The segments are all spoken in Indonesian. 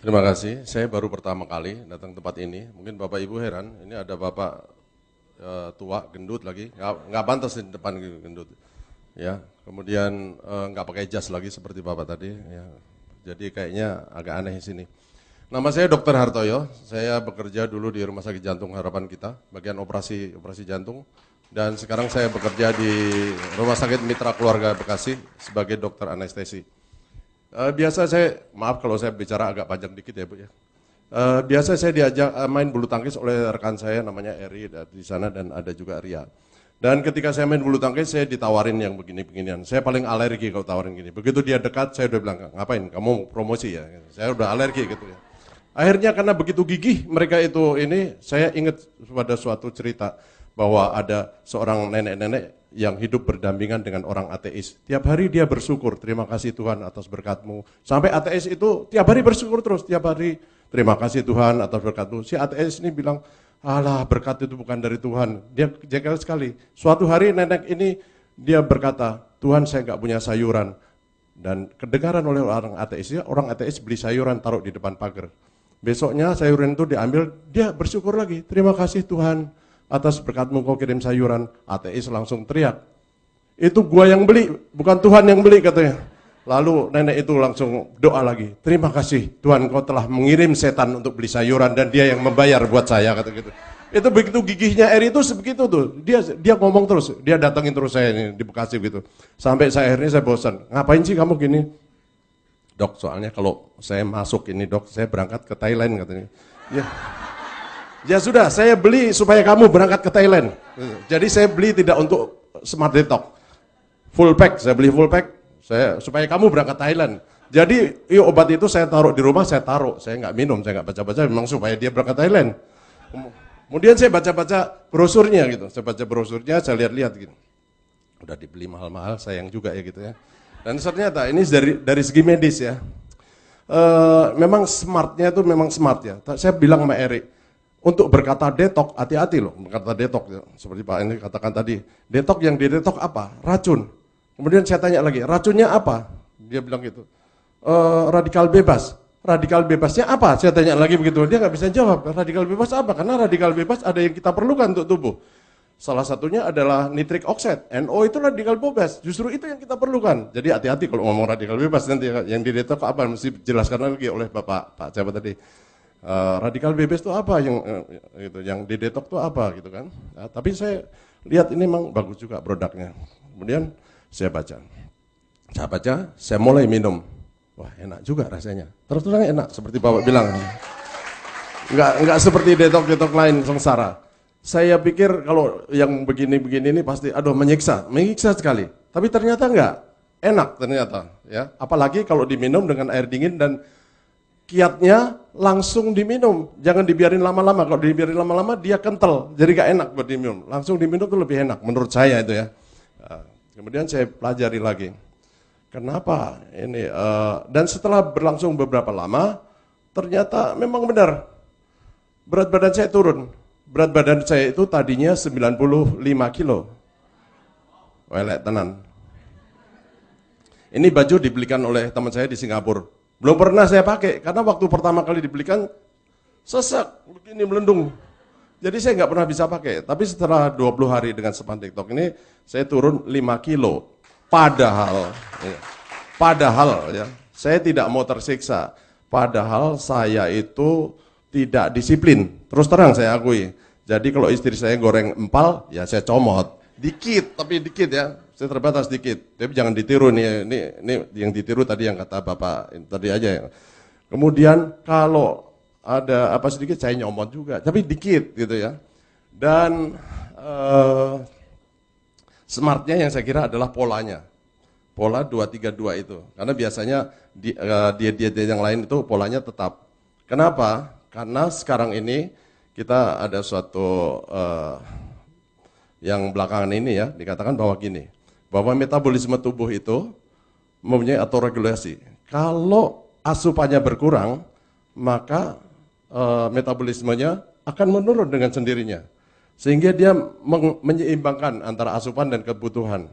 Terima kasih, saya baru pertama kali datang tempat ini. Mungkin Bapak Ibu heran, ini ada Bapak tua, gendut lagi, nggak pantas di depan gendut. Ya, kemudian nggak pakai jas lagi seperti Bapak tadi. Ya. Jadi kayaknya agak aneh di sini. Nama saya Dr. Hartoyo, saya bekerja dulu di Rumah Sakit Jantung Harapan Kita, bagian operasi jantung. Dan sekarang saya bekerja di Rumah Sakit Mitra Keluarga Bekasi sebagai dokter anestesi. Biasa saya, maaf kalau saya bicara agak panjang dikit ya Bu ya. Biasa saya diajak main bulu tangkis oleh rekan saya namanya Eri di sana dan ada juga Ria. Dan ketika saya main bulu tangkis saya ditawarin yang begini-beginian. Saya paling alergi kalau tawarin gini. Begitu dia dekat saya udah bilang, ngapain kamu promosi ya. Saya udah alergi gitu ya. Akhirnya karena begitu gigih mereka itu ini, saya ingat pada suatu cerita bahwa ada seorang nenek-nenek yang hidup berdampingan dengan orang ateis. Tiap hari dia bersyukur, terima kasih Tuhan atas berkat-Mu. Sampai ateis itu tiap hari bersyukur terus, tiap hari terima kasih Tuhan atas berkat-Mu. Si ateis ini bilang, alah berkat itu bukan dari Tuhan. Dia jengkel sekali. Suatu hari nenek ini dia berkata, Tuhan saya nggak punya sayuran. Dan kedengaran oleh orang ateis beli sayuran taruh di depan pagar. Besoknya sayuran itu diambil, dia bersyukur lagi, terima kasih Tuhan atas berkat-Mu kau kirim sayuran. Ateis langsung teriak, itu gua yang beli, bukan Tuhan yang beli katanya. Lalu nenek itu langsung doa lagi, terima kasih Tuhan kau telah mengirim setan untuk beli sayuran dan dia yang membayar buat saya kata gitu. Itu begitu gigihnya Eri itu sebegitu tuh. Dia ngomong terus, dia datangin terus saya ini di Bekasi gitu. Sampai akhirnya saya bosan. Ngapain sih kamu gini? Dok, soalnya kalau saya masuk ini dok, saya berangkat ke Thailand katanya. Ya sudah, saya beli supaya kamu berangkat ke Thailand. Jadi saya beli tidak untuk smart detox. Full pack, saya beli full pack supaya kamu berangkat Thailand. Jadi obat itu saya taruh di rumah, saya nggak minum, saya nggak baca-baca, memang supaya dia berangkat Thailand. Kemudian saya baca-baca brosurnya gitu, saya baca brosurnya, saya lihat-lihat gitu. Udah dibeli mahal-mahal, sayang juga ya gitu ya. Dan ternyata ini dari segi medis ya. Memang smartnya itu memang smart ya. Saya bilang sama Erik, untuk berkata detok, hati-hati loh berkata detok ya. Seperti Pak ini katakan tadi, detok yang didetok apa? Racun. Kemudian saya tanya lagi, racunnya apa? Dia bilang gitu, radikal bebas. Radikal bebasnya apa? Saya tanya lagi begitu, dia nggak bisa jawab. Radikal bebas apa? Karena radikal bebas ada yang kita perlukan untuk tubuh. Salah satunya adalah nitric oxide, NO itu radikal bebas, justru itu yang kita perlukan. Jadi hati-hati kalau ngomong radikal bebas nanti yang didetok apa, mesti dijelaskan lagi oleh Pak siapa tadi. Radikal bebas itu apa yang didetok itu apa gitu kan. Nah, tapi saya lihat ini memang bagus juga produknya. Kemudian saya baca, saya mulai minum. Wah enak juga rasanya. Terus terang enak seperti Bapak bilang. Enggak seperti detok-detok lain sengsara. Saya pikir kalau yang begini-begini ini pasti menyiksa sekali. Tapi ternyata enggak, enak ternyata ya. Apalagi kalau diminum dengan air dingin dan kiatnya langsung diminum, jangan dibiarin lama-lama. Kalau dibiarin lama-lama dia kental, jadi gak enak buat diminum. Langsung diminum itu lebih enak, menurut saya itu ya. Kemudian saya pelajari lagi, kenapa ini? Dan setelah berlangsung beberapa lama, ternyata memang benar, berat badan saya turun. Berat badan saya itu tadinya 95 kilo. Welek tenan. Ini baju dibelikan oleh teman saya di Singapura. Belum pernah saya pakai, karena waktu pertama kali dibelikan, sesak, begini melendung. Jadi saya nggak pernah bisa pakai. Tapi setelah 20 hari dengan Smart TikTok ini, saya turun 5 kilo. Padahal ya, saya tidak mau tersiksa. Padahal saya itu tidak disiplin. Terus terang saya akui. Jadi kalau istri saya goreng empal, ya saya comot. Dikit, tapi dikit ya. Saya terbatas dikit, tapi jangan ditiru nih. Ini yang ditiru tadi yang kata Bapak tadi aja. Kemudian kalau ada apa sedikit saya nyomot juga, tapi dikit gitu ya. Dan smartnya yang saya kira adalah polanya. Pola 232 itu. Karena biasanya diet-diet yang lain itu polanya tetap. Kenapa? Karena sekarang ini kita ada suatu yang belakangan ini ya dikatakan bahwa gini, bahwa metabolisme tubuh itu mempunyai autoregulasi. Kalau asupannya berkurang, maka metabolismenya akan menurun dengan sendirinya. Sehingga dia menyeimbangkan antara asupan dan kebutuhan.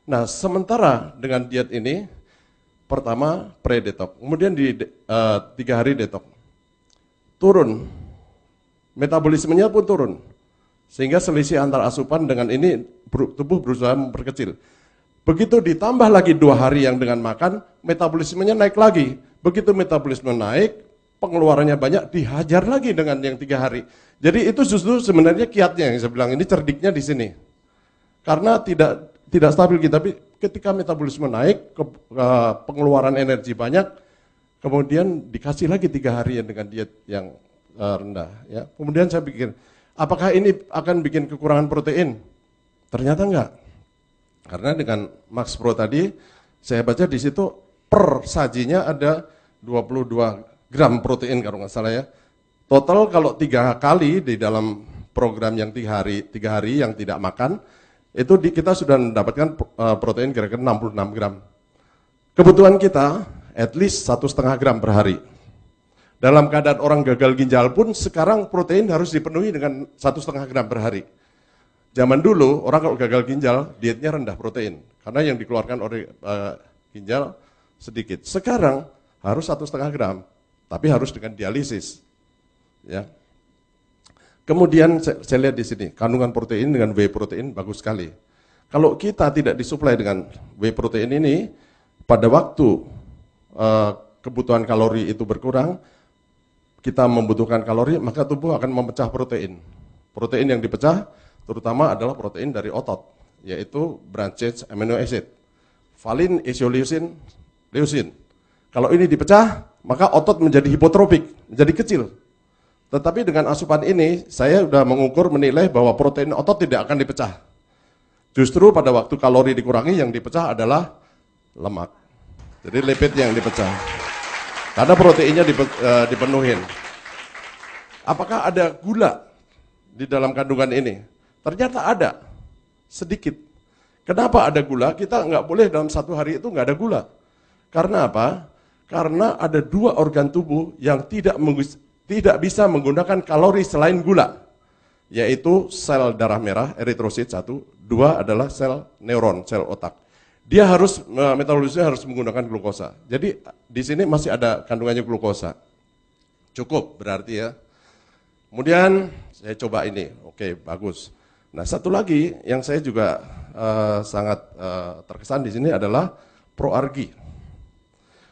Nah, sementara dengan diet ini, pertama pre-detox, kemudian di 3 hari detox. turun. Metabolismenya pun turun. Sehingga selisih antara asupan dengan ini tubuh berusaha memperkecil. Begitu ditambah lagi 2 hari yang dengan makan, metabolismenya naik lagi. Begitu metabolisme naik, pengeluarannya banyak, dihajar lagi dengan yang 3 hari. Jadi itu justru sebenarnya kiatnya yang saya bilang, ini cerdiknya di sini. Karena tidak stabil kita, tapi ketika metabolisme naik, pengeluaran energi banyak, kemudian dikasih lagi 3 hari dengan diet yang rendah. Ya. Kemudian saya pikir, apakah ini akan bikin kekurangan protein? Ternyata enggak. Karena dengan Max Pro tadi, saya baca di situ per sajinya ada 22 gram protein kalau nggak salah ya. Total kalau 3 kali di dalam program yang 3 hari yang tidak makan, itu kita sudah mendapatkan protein kira-kira 66 gram. Kebutuhan kita at least 1,5 gram per hari. Dalam keadaan orang gagal ginjal pun sekarang protein harus dipenuhi dengan 1,5 gram per hari. Zaman dulu orang kalau gagal ginjal dietnya rendah protein karena yang dikeluarkan oleh ginjal sedikit. Sekarang harus 1,5 gram, tapi harus dengan dialisis. Ya. Kemudian saya lihat di sini kandungan protein dengan whey protein bagus sekali. Kalau kita tidak disuplai dengan whey protein ini, pada waktu kebutuhan kalori itu berkurang, kita membutuhkan kalori, maka tubuh akan memecah protein. Protein yang dipecah terutama adalah protein dari otot, yaitu branched amino acid, valin, isoleucin, leucin. Kalau ini dipecah, maka otot menjadi hipotrofik, menjadi kecil. Tetapi dengan asupan ini, saya sudah mengukur menilai bahwa protein otot tidak akan dipecah. Justru pada waktu kalori dikurangi, yang dipecah adalah lemak. Jadi lipid yang dipecah. Karena proteinnya dipenuhin. Apakah ada gula di dalam kandungan ini? Ternyata ada, sedikit. Kenapa ada gula? Kita nggak boleh dalam 1 hari itu nggak ada gula. Karena apa? Karena ada 2 organ tubuh yang tidak bisa menggunakan kalori selain gula. Yaitu sel darah merah, eritrosit 1, 2 adalah sel neuron, sel otak. Dia harus, metabolisme harus menggunakan glukosa. Jadi di sini masih ada kandungannya glukosa. Cukup berarti ya. Kemudian saya coba ini, oke bagus. Nah, satu lagi yang saya juga sangat terkesan di sini adalah proargi.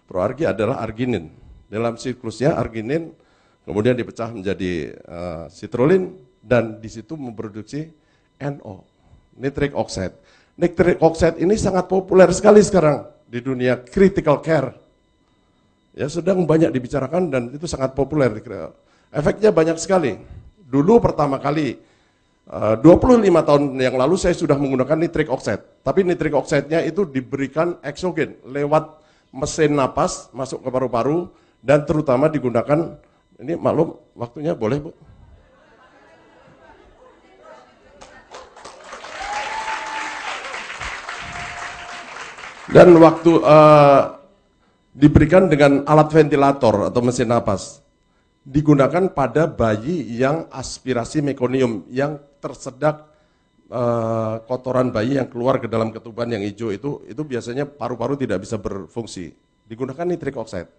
Proargi adalah arginin. Dalam siklusnya arginin kemudian dipecah menjadi citrulline dan di situ memproduksi NO, nitric oxide. Nitric oxide ini sangat populer sekali sekarang di dunia critical care. Ya, sedang banyak dibicarakan dan itu sangat populer. Efeknya banyak sekali. Dulu pertama kali 25 tahun yang lalu saya sudah menggunakan nitric oxide, tapi nitric oxide-nya itu diberikan eksogen lewat mesin napas masuk ke paru-paru dan terutama digunakan, ini maklum waktunya boleh Bu? Dan waktu diberikan dengan alat ventilator atau mesin napas, digunakan pada bayi yang aspirasi mekonium, yang tersedak kotoran bayi yang keluar ke dalam ketuban yang hijau itu biasanya paru-paru tidak bisa berfungsi. Digunakan nitric oxide.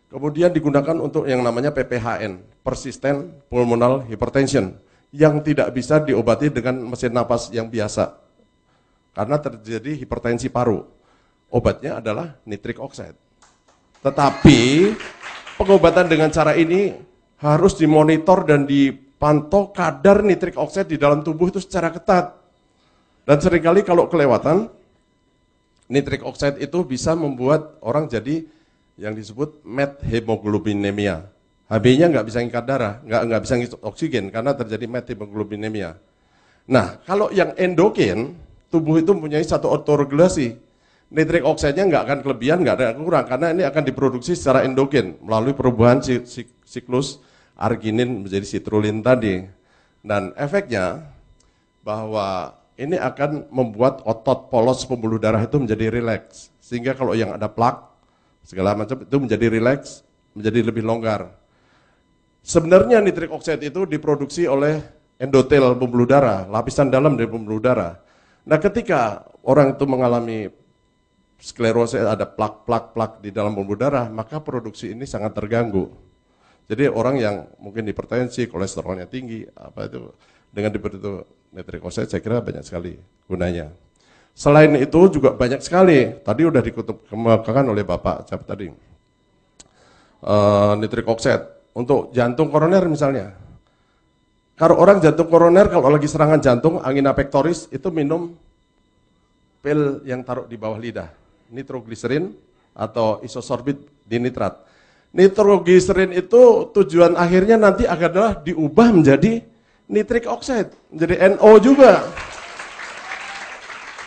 Kemudian digunakan untuk yang namanya PPHN, persistent pulmonal hypertension, yang tidak bisa diobati dengan mesin napas yang biasa. Karena terjadi hipertensi paru. Obatnya adalah nitric oxide. Tetapi pengobatan dengan cara ini harus dimonitor dan dipantau kadar nitric oxide di dalam tubuh itu secara ketat. Dan seringkali kalau kelewatan, nitric oxide itu bisa membuat orang jadi yang disebut methemoglobinemia. HB-nya nggak bisa ngangkat darah, nggak bisa ngisi oksigen karena terjadi methemoglobinemia. Nah, kalau yang endogen, tubuh itu mempunyai satu autoregulasi. Nitric oxide-nya nggak akan kelebihan, nggak ada kurang, karena ini akan diproduksi secara endogen melalui perubahan siklus arginin menjadi citrulline tadi. Dan efeknya bahwa ini akan membuat otot polos pembuluh darah itu menjadi rileks. Sehingga kalau yang ada plak, segala macam itu menjadi rileks, menjadi lebih longgar. Sebenarnya nitric oxide itu diproduksi oleh endotel pembuluh darah, lapisan dalam dari pembuluh darah. Nah, ketika orang itu mengalami sklerosis, ada plak di dalam pembuluh darah, maka produksi ini sangat terganggu. Jadi orang yang mungkin hipertensi, kolesterolnya tinggi, apa itu dengan diberi itu nitric oxide saya kira banyak sekali gunanya. Selain itu juga banyak sekali, tadi udah dikemukakan oleh Bapak siapa tadi, nitric oxide untuk jantung koroner misalnya. Kalau orang jantung koroner kalau lagi serangan jantung, angina pectoris itu minum pil yang taruh di bawah lidah, nitrogliserin atau isosorbit dinitrat. Nitrogliserin itu tujuan akhirnya nanti adalah diubah menjadi nitric oxide, menjadi NO juga.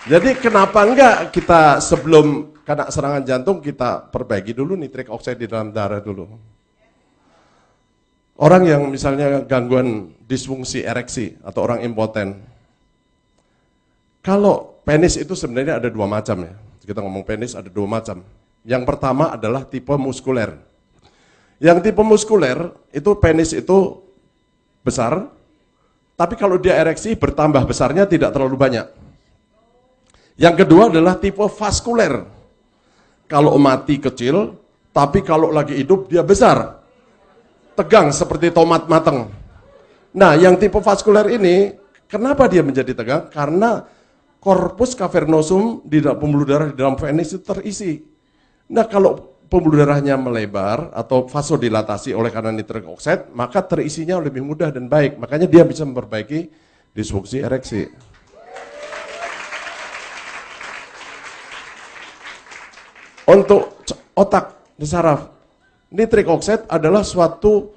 Jadi kenapa enggak kita sebelum kena serangan jantung kita perbaiki dulu nitric oxide di dalam darah dulu. Orang yang misalnya gangguan disfungsi ereksi atau orang impoten. Kalau penis itu sebenarnya ada dua macam ya. Kita ngomong penis ada dua macam. Yang pertama adalah tipe muskuler. Yang tipe muskuler itu penis itu besar, tapi kalau dia ereksi bertambah besarnya tidak terlalu banyak. Yang kedua adalah tipe vaskuler. Kalau mati kecil, tapi kalau lagi hidup dia besar. Tegang seperti tomat matang. Nah, yang tipe vaskuler ini, kenapa dia menjadi tegang? Karena corpus cavernosum di dalam pembuluh darah di dalam penis itu terisi. Nah, kalau pembuluh darahnya melebar atau vasodilatasi oleh karena nitric oxide, maka terisinya lebih mudah dan baik. Makanya dia bisa memperbaiki disfungsi ereksi. Untuk otak dan saraf, nitric oxide adalah suatu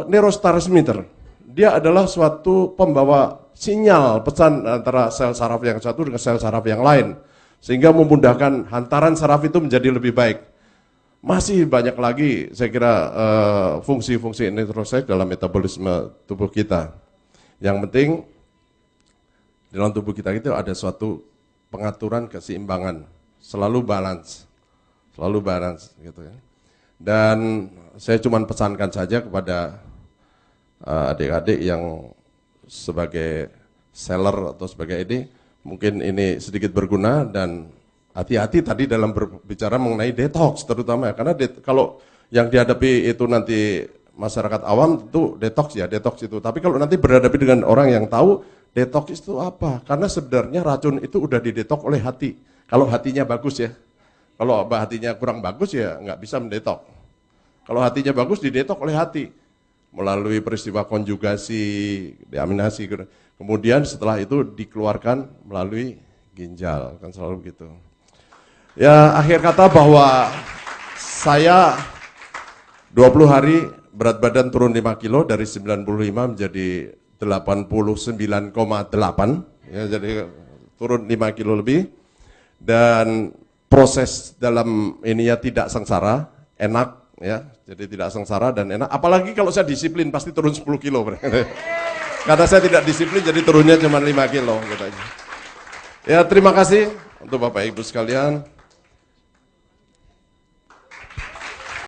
neurotransmitter. Dia adalah suatu pembawa sinyal pesan antara sel saraf yang satu dengan sel saraf yang lain. Sehingga memudahkan hantaran saraf itu menjadi lebih baik. Masih banyak lagi saya kira fungsi-fungsi nitric oxide dalam metabolisme tubuh kita. Yang penting dalam tubuh kita itu ada suatu pengaturan keseimbangan, selalu balance gitu ya. Dan saya cuma pesankan saja kepada adik-adik yang sebagai seller atau sebagai ini, mungkin ini sedikit berguna dan hati-hati tadi dalam berbicara mengenai detox terutama ya, karena kalau yang dihadapi itu nanti masyarakat awam itu detox itu, tapi kalau nanti berhadapan dengan orang yang tahu detox itu apa, karena sebenarnya racun itu udah didetox oleh hati, kalau hatinya bagus ya, kalau hatinya kurang bagus ya nggak bisa mendetok. Kalau hatinya bagus didetok oleh hati melalui peristiwa konjugasi, deaminasi, kemudian setelah itu dikeluarkan melalui ginjal, kan selalu gitu. Ya akhir kata bahwa saya 20 hari berat badan turun 5 kilo dari 95 menjadi 89,8, ya, jadi turun 5 kilo lebih dan proses dalam ini ya tidak sengsara, enak ya, jadi tidak sengsara dan enak. Apalagi kalau saya disiplin pasti turun 10 kilo. Karena saya tidak disiplin jadi turunnya cuma 5 kilo. Gitu aja. Ya terima kasih untuk Bapak Ibu sekalian.